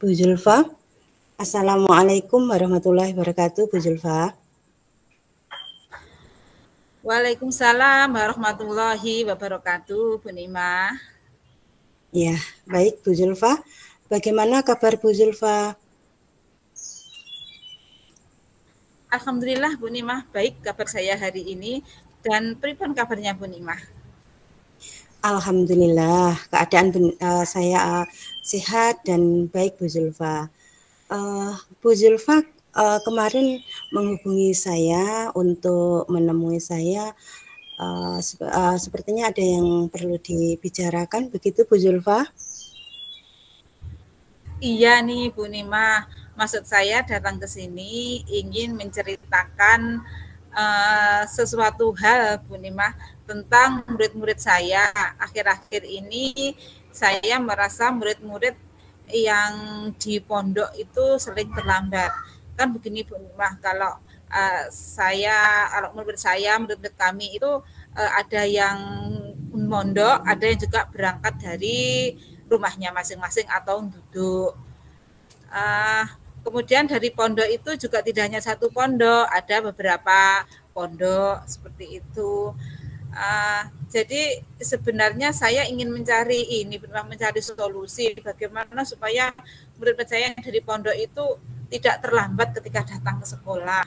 Bu Zulfa. Assalamualaikum warahmatullahi wabarakatuh, Bu Zulfa. Waalaikumsalam warahmatullahi wabarakatuh, Bu Nima. Ya, baik Bu Zulfa. Bagaimana kabar Bu Zulfa? Alhamdulillah Bu Nima, baik kabar saya hari ini. Dan pripun kabarnya Bu Nima? Alhamdulillah, keadaan saya sehat dan baik Bu Zulfa. Bu Zulfa kemarin menghubungi saya untuk menemui saya. Sepertinya ada yang perlu dibicarakan, begitu Bu Zulfa? Iya nih Bu Nima, maksud saya datang ke sini ingin menceritakan sesuatu hal Bu Nima tentang murid-murid saya. Akhir-akhir ini saya merasa murid-murid yang di pondok itu sering terlambat. Kan begini Bu Nima, kalau murid kami itu ada yang mondok, ada yang juga berangkat dari rumahnya masing-masing atau duduk. Kemudian dari pondok itu juga tidak hanya satu pondok, ada beberapa pondok seperti itu. Jadi sebenarnya saya ingin mencari solusi bagaimana supaya murid saya yang dari pondok itu tidak terlambat ketika datang ke sekolah.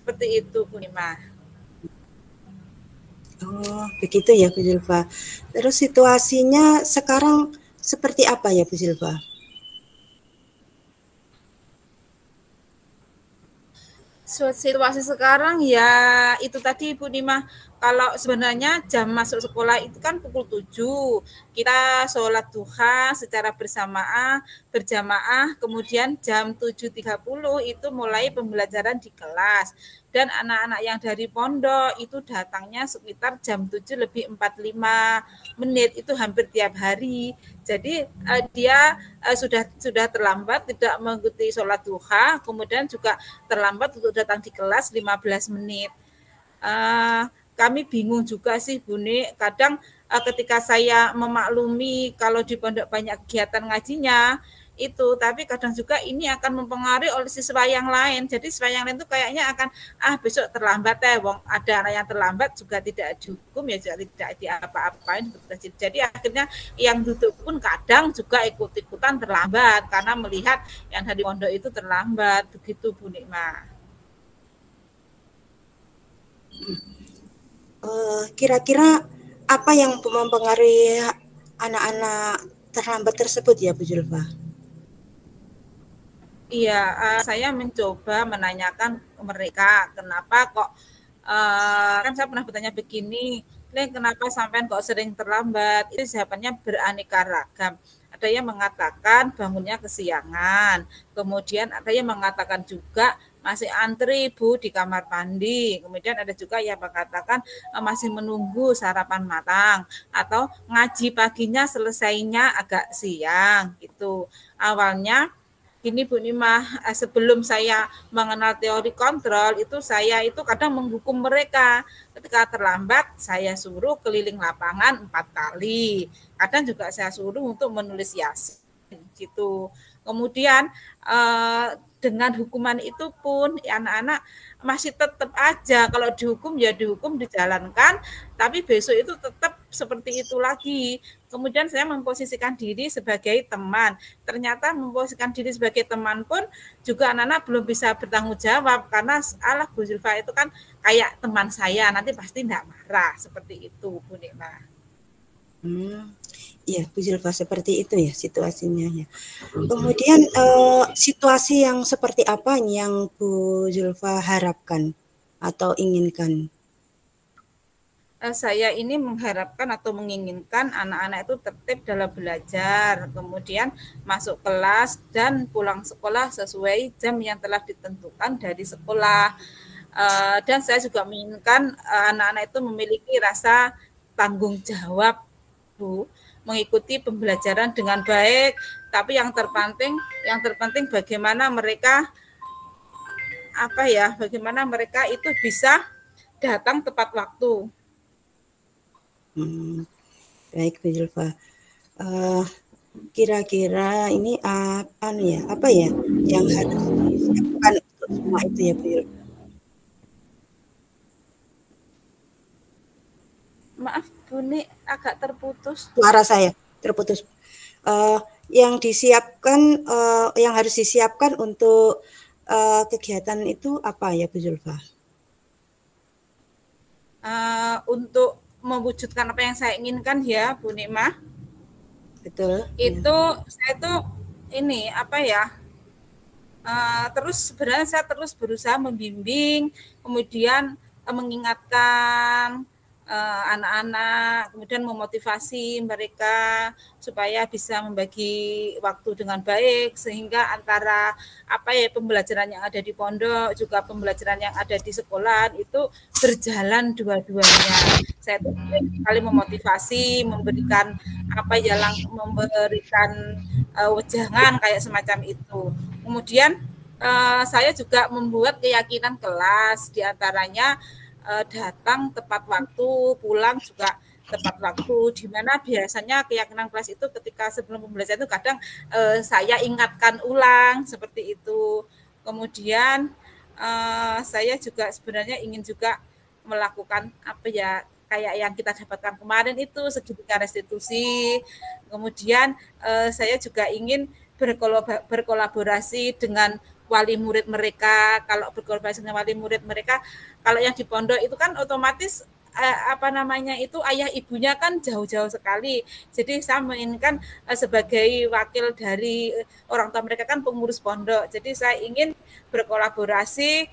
Seperti itu, Bu Nima. Oh, begitu ya Bu Zulfa. Terus situasinya sekarang seperti apa ya Bu Zulfa? Situasi sekarang ya itu tadi Bu Nima, kalau sebenarnya jam masuk sekolah itu kan pukul 7. Kita sholat duha secara berjamaah, kemudian jam 7.30 itu mulai pembelajaran di kelas. Dan anak-anak yang dari pondok itu datangnya sekitar jam 7 lebih 45 menit, itu hampir tiap hari. Jadi dia sudah terlambat, tidak mengikuti sholat duha, kemudian juga terlambat untuk datang di kelas 15 menit. Kami bingung juga sih Buni, kadang ketika saya memaklumi kalau di pondok banyak kegiatan ngajinya, itu tapi kadang juga ini akan mempengaruhi oleh siswa yang lain. Jadi siswa yang lain itu kayaknya akan besok terlambat ya, wong ada anak yang terlambat juga tidak dihukum ya, juga tidak diapa-apain. Jadi akhirnya yang duduk pun kadang juga ikut-ikutan terlambat karena melihat yang dari pondok itu terlambat. Begitu Bu Nikma. Kira-kira apa yang mempengaruhi anak-anak terlambat tersebut ya Bu Zulfa? Iya, saya mencoba menanyakan ke mereka, kenapa kok kan saya pernah bertanya begini, kenapa sampean kok sering terlambat? Itu jawabannya beraneka ragam. Ada yang mengatakan bangunnya kesiangan, kemudian ada yang mengatakan juga masih antri Bu di kamar mandi, kemudian ada juga yang mengatakan masih menunggu sarapan matang, atau ngaji paginya selesainya agak siang gitu. Awalnya gini Bu Nima, sebelum saya mengenal teori kontrol itu saya itu kadang menghukum mereka. Ketika terlambat saya suruh keliling lapangan 4 kali. Kadang juga saya suruh untuk menulis Yasin gitu. Kemudian dengan hukuman itu pun anak-anak masih tetap aja kalau dihukum ya dihukum dijalankan, tapi besok itu tetap seperti itu lagi. Kemudian saya memposisikan diri sebagai teman. Ternyata memposisikan diri sebagai teman pun juga anak-anak belum bisa bertanggung jawab karena Allah Bu Zulfa itu kan kayak teman saya, nanti pasti tidak marah seperti itu Bu Nikma. Iya Bu Zulfa, seperti itu ya situasinya ya. Kemudian situasi yang seperti apa yang Bu Zulfa harapkan atau inginkan? Saya ini mengharapkan atau menginginkan anak-anak itu tertib dalam belajar, kemudian masuk kelas dan pulang sekolah sesuai jam yang telah ditentukan dari sekolah. Dan saya juga menginginkan anak-anak itu memiliki rasa tanggung jawab, Bu, mengikuti pembelajaran dengan baik. Tapi yang terpenting bagaimana mereka bagaimana mereka itu bisa datang tepat waktu. Baik Bu Zulfa. Kira-kira ini apa ya yang harus disiapkan untuk semua itu ya Bu Yulfa? Maaf Bu Ni, agak terputus. Suara saya terputus. Uh, yang disiapkan, yang harus disiapkan untuk kegiatan itu apa ya Bu Zulfa? Untuk mewujudkan apa yang saya inginkan ya Bu Nikmah. Betul. Itu Ya. saya tuh ini apa ya? Terus sebenarnya saya terus berusaha membimbing, kemudian mengingatkan anak-anak, kemudian memotivasi mereka supaya bisa membagi waktu dengan baik, sehingga antara apa ya pembelajaran yang ada di pondok juga pembelajaran yang ada di sekolah itu berjalan dua-duanya. Saya tuh sekali memotivasi, memberikan apa ya, memberikan wejangan kayak semacam itu. Kemudian saya juga membuat keyakinan kelas, diantaranya datang tepat waktu, pulang juga tepat waktu, di mana biasanya keyakinan kelas itu ketika sebelum pembelajaran itu kadang saya ingatkan ulang seperti itu. Kemudian saya juga sebenarnya ingin juga melakukan apa ya, kayak yang kita dapatkan kemarin itu segitiga restitusi. Kemudian saya juga ingin berkolaborasi dengan wali murid mereka. Kalau berkolaborasi dengan wali murid mereka, kalau yang di pondok itu kan otomatis apa namanya itu ayah ibunya kan jauh-jauh sekali. Jadi saya menginginkan sebagai wakil dari orang tua mereka kan pengurus pondok. Jadi saya ingin berkolaborasi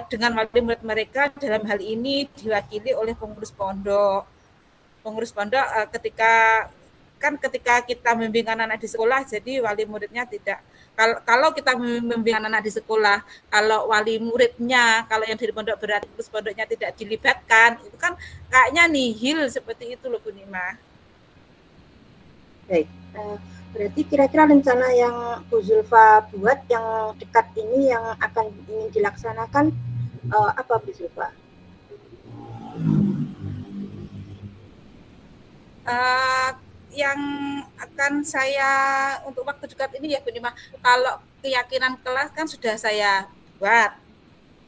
dengan wali murid mereka, dalam hal ini diwakili oleh pengurus pondok. Pengurus pondok ketika kita membimbing anak-anak di sekolah, jadi wali muridnya tidak. Kalau kita membimbing anak-anak di sekolah, kalau wali muridnya, kalau yang dari pondok berarti pengurus pondoknya tidak dilibatkan, itu kan kayaknya nihil seperti itu loh Bu Nima. Baik, berarti kira-kira rencana yang Bu Zulfa buat yang dekat ini yang akan ingin dilaksanakan apa Bu Zulfa? Yang akan saya untuk waktu dekat ini ya Bu Nima, kalau keyakinan kelas kan sudah saya buat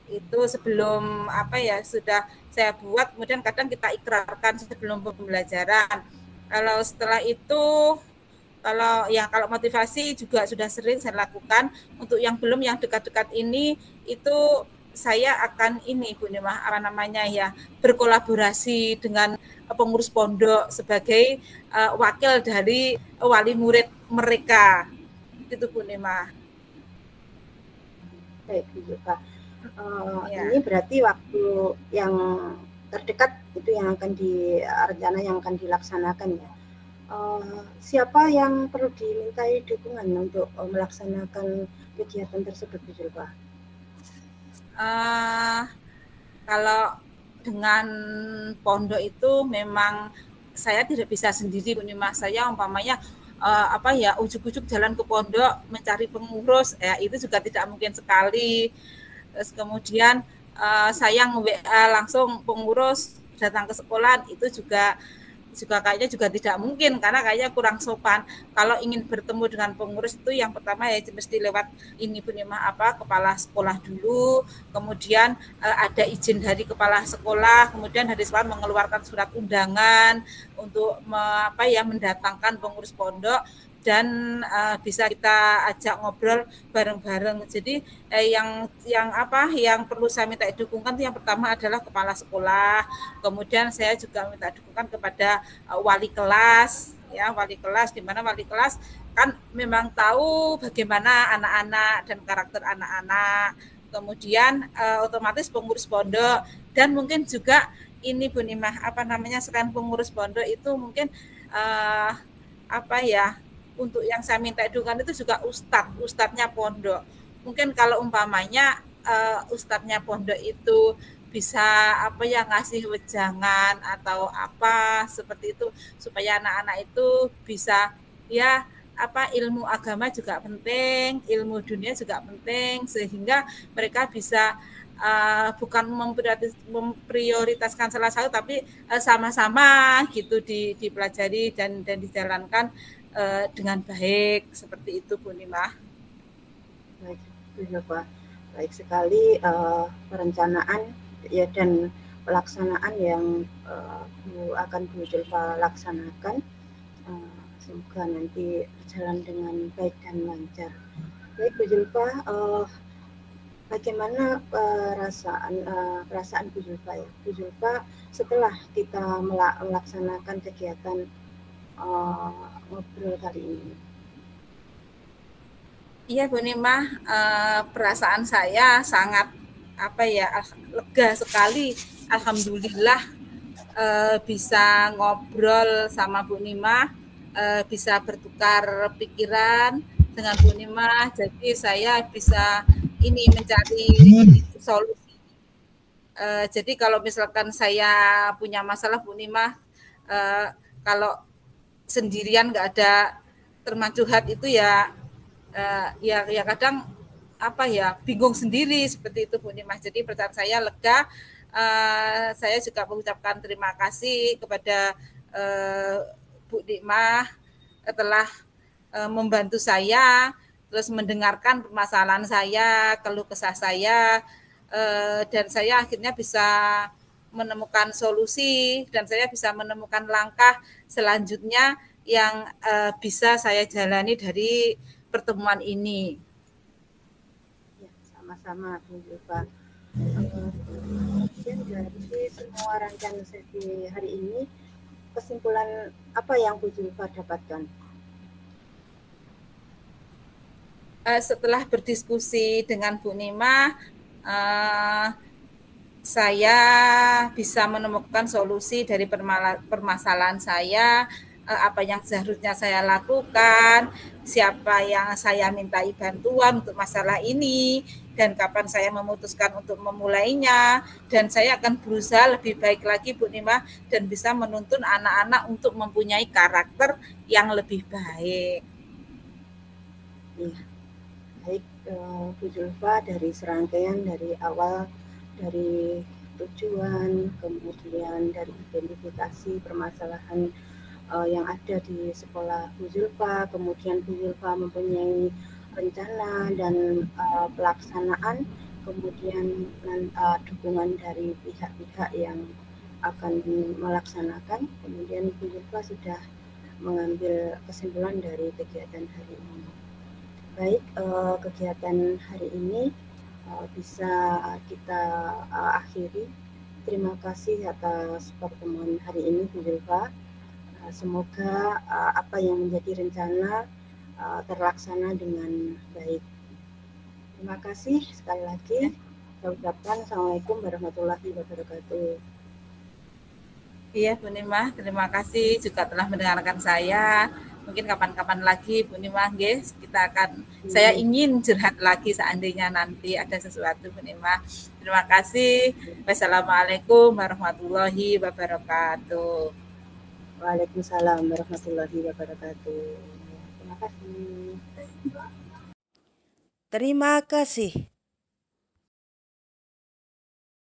itu sebelum apa ya, sudah saya buat, kemudian kadang kita ikrarkan sebelum pembelajaran. Kalau setelah itu, kalau motivasi juga sudah sering saya lakukan. Untuk yang belum, yang dekat-dekat ini itu saya akan ini Bu Nima, apa namanya ya, berkolaborasi dengan pengurus pondok sebagai wakil dari wali murid mereka. Itu Bu Nima. Baik Bu Zulfa. Ini berarti waktu yang terdekat itu yang akan rencana yang akan dilaksanakan ya. Siapa yang perlu dimintai dukungan untuk melaksanakan kegiatan tersebut Bu Zulfa? Kalau dengan pondok itu memang saya tidak bisa sendiri Bu Nima. Saya umpamanya apa ya, ujuk-ujuk jalan ke pondok mencari pengurus, ya itu juga tidak mungkin sekali. Terus kemudian saya nge-WA langsung pengurus datang ke sekolah, itu juga kayaknya juga tidak mungkin karena kayaknya kurang sopan. Kalau ingin bertemu dengan pengurus itu yang pertama ya mesti lewat ini Bu Nima, kepala sekolah dulu, kemudian ada izin dari kepala sekolah, kemudian dari sekolah mengeluarkan surat undangan untuk mendatangkan pengurus pondok, dan bisa kita ajak ngobrol bareng-bareng. Jadi yang perlu saya minta dukungan itu yang pertama adalah kepala sekolah, kemudian saya juga minta dukungan kepada wali kelas, ya wali kelas, di mana wali kelas kan memang tahu bagaimana anak-anak dan karakter anak-anak, kemudian otomatis pengurus pondok, dan mungkin juga ini Bu Nimah, selain pengurus pondok itu mungkin untuk yang saya minta dukungan itu juga ustadznya pondok. Mungkin kalau umpamanya ustadznya pondok itu bisa ngasih wejangan atau apa seperti itu, supaya anak-anak itu bisa ya ilmu agama juga penting, ilmu dunia juga penting, sehingga mereka bisa bukan memprioritaskan salah satu, tapi sama-sama gitu dipelajari dan dijalankan dengan baik, seperti itu Bu Nimah. Baik, Pak. Baik sekali perencanaan ya dan pelaksanaan yang Bu akan Bu Julfa laksanakan. Semoga nanti berjalan dengan baik dan lancar. Baik Bu Julfa, bagaimana perasaan Bu Julfa ya? Bu Julfa setelah kita melaksanakan kegiatan ngobrol kali ini. Iya Bu Nimah, perasaan saya sangat lega sekali. Alhamdulillah bisa ngobrol sama Bu Nimah, bisa bertukar pikiran dengan Bu Nimah. Jadi saya bisa mencari solusi. Jadi kalau misalkan saya punya masalah Bu Nimah, kalau sendirian nggak ada teman curhat itu ya kadang bingung sendiri seperti itu Bu Nimah. Jadi perasaan saya lega. Saya juga mengucapkan terima kasih kepada Bu Nimah telah membantu saya, terus mendengarkan permasalahan saya, keluh kesah saya, dan saya akhirnya bisa menemukan solusi dan saya bisa menemukan langkah selanjutnya yang bisa saya jalani dari pertemuan ini. Ya, sama-sama Bu Julfa. Kemudian dari semua rangkaian sesi hari ini, kesimpulan apa yang Bu Julfa dapatkan? Setelah berdiskusi dengan Bu Nimah, saya bisa menemukan solusi dari permasalahan saya, apa yang seharusnya saya lakukan, siapa yang saya mintai bantuan untuk masalah ini, dan kapan saya memutuskan untuk memulainya, dan saya akan berusaha lebih baik lagi Bu Nimah, dan bisa menuntun anak-anak untuk mempunyai karakter yang lebih baik. Ya, baik Bu Julfa, dari serangkaian dari awal, dari tujuan, kemudian dari identifikasi permasalahan yang ada di sekolah Bu Julfa, kemudian Bu Julfa mempunyai rencana dan pelaksanaan, kemudian dukungan dari pihak-pihak yang akan melaksanakan, kemudian Bu Julfa sudah mengambil kesimpulan dari kegiatan hari ini. Baik, kegiatan hari ini bisa kita akhiri. Terima kasih atas pertemuan hari ini Bu Julfa. Semoga apa yang menjadi rencana terlaksana dengan baik. Terima kasih sekali lagi. Saya ucapkan Assalamualaikum warahmatullahi wabarakatuh. Iya Bu Nimah, terima kasih juga telah mendengarkan saya. Mungkin kapan-kapan lagi Bu Nimah, guys, saya ingin curhat lagi seandainya nanti ada sesuatu Bu Nimah. Terima kasih. Wassalamualaikum warahmatullahi wabarakatuh. Waalaikumsalam warahmatullahi wabarakatuh. Terima kasih. Terima kasih.